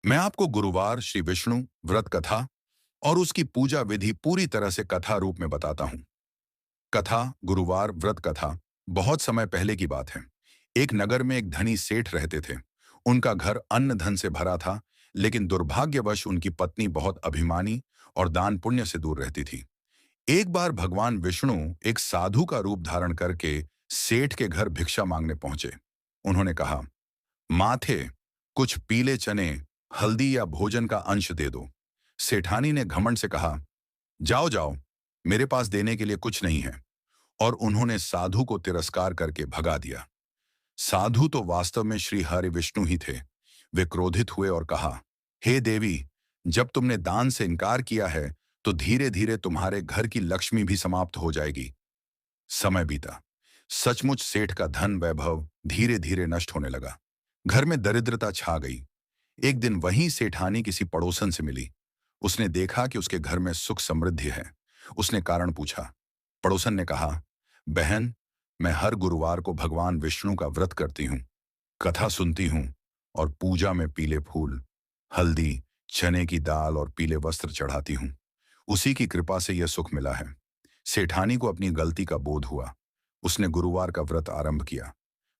मैं आपको गुरुवार श्री विष्णु व्रत कथा और उसकी पूजा विधि पूरी तरह से कथा रूप में बताता हूं। कथा गुरुवार व्रत कथा बहुत समय पहले की बात है। एक नगर में एक धनी सेठ रहते थे। उनका घर अन्न धन से भरा था, लेकिन दुर्भाग्यवश उनकी पत्नी बहुत अभिमानी और दान पुण्य से दूर रहती थी। एक बार भगवान विष्णु एक साधु का रूप धारण करके सेठ के घर भिक्षा मांगने पहुंचे। उन्होंने कहा, माथे कुछ पीले चने, हल्दी या भोजन का अंश दे दो। सेठानी ने घमंड से कहा, जाओ जाओ, मेरे पास देने के लिए कुछ नहीं है, और उन्होंने साधु को तिरस्कार करके भगा दिया। साधु तो वास्तव में श्री हरि विष्णु ही थे। वे क्रोधित हुए और कहा, हे देवी, जब तुमने दान से इनकार किया है तो धीरे धीरे तुम्हारे घर की लक्ष्मी भी समाप्त हो जाएगी। समय बीता। सचमुच सेठ का धन वैभव धीरे धीरे नष्ट होने लगा। घर में दरिद्रता छा गई। एक दिन वहीं सेठानी किसी पड़ोसन से मिली। उसने देखा कि उसके घर में सुख समृद्धि है। उसने कारण पूछा। पड़ोसन ने कहा, बहन, मैं हर गुरुवार को भगवान विष्णु का व्रत करती हूँ, कथा सुनती हूँ और पूजा में पीले फूल, हल्दी, चने की दाल और पीले वस्त्र चढ़ाती हूँ। उसी की कृपा से यह सुख मिला है। सेठानी को अपनी गलती का बोध हुआ। उसने गुरुवार का व्रत आरंभ किया।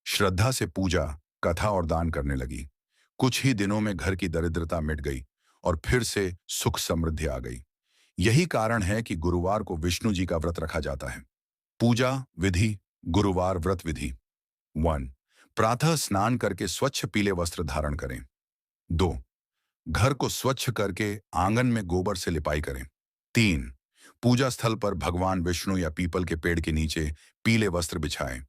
श्रद्धा से पूजा, कथा और दान करने लगी। कुछ ही दिनों में घर की दरिद्रता मिट गई और फिर से सुख समृद्धि आ गई। यही कारण है कि गुरुवार को विष्णु जी का व्रत रखा जाता है। पूजा विधि। गुरुवार व्रत विधि। 1. प्रातः स्नान करके स्वच्छ पीले वस्त्र धारण करें। 2. घर को स्वच्छ करके आंगन में गोबर से लिपाई करें। 3. पूजा स्थल पर भगवान विष्णु या पीपल के पेड़ के नीचे पीले वस्त्र बिछाएं।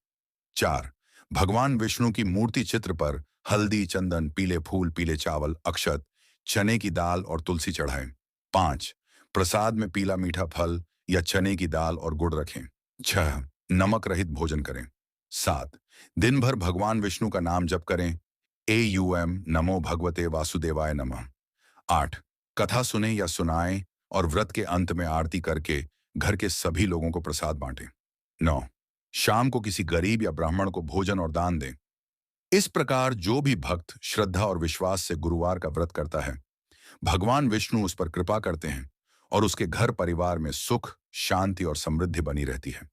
4. भगवान विष्णु की मूर्ति चित्र पर हल्दी, चंदन, पीले फूल, पीले चावल, अक्षत, चने की दाल और तुलसी चढ़ाएं। 5. प्रसाद में पीला मीठा फल या चने की दाल और गुड़ रखें। 6. नमक रहित भोजन करें। 7. दिन भर भगवान विष्णु का नाम जप करें। नमो भगवते वासुदेवाय नमः। 8. कथा सुने या सुनाएं और व्रत के अंत में आरती करके घर के सभी लोगों को प्रसाद बांटें। 9. शाम को किसी गरीब या ब्राह्मण को भोजन और दान दें। इस प्रकार जो भी भक्त श्रद्धा और विश्वास से गुरुवार का व्रत करता है, भगवान विष्णु उस पर कृपा करते हैं और उसके घर परिवार में सुख, शांति और समृद्धि बनी रहती है।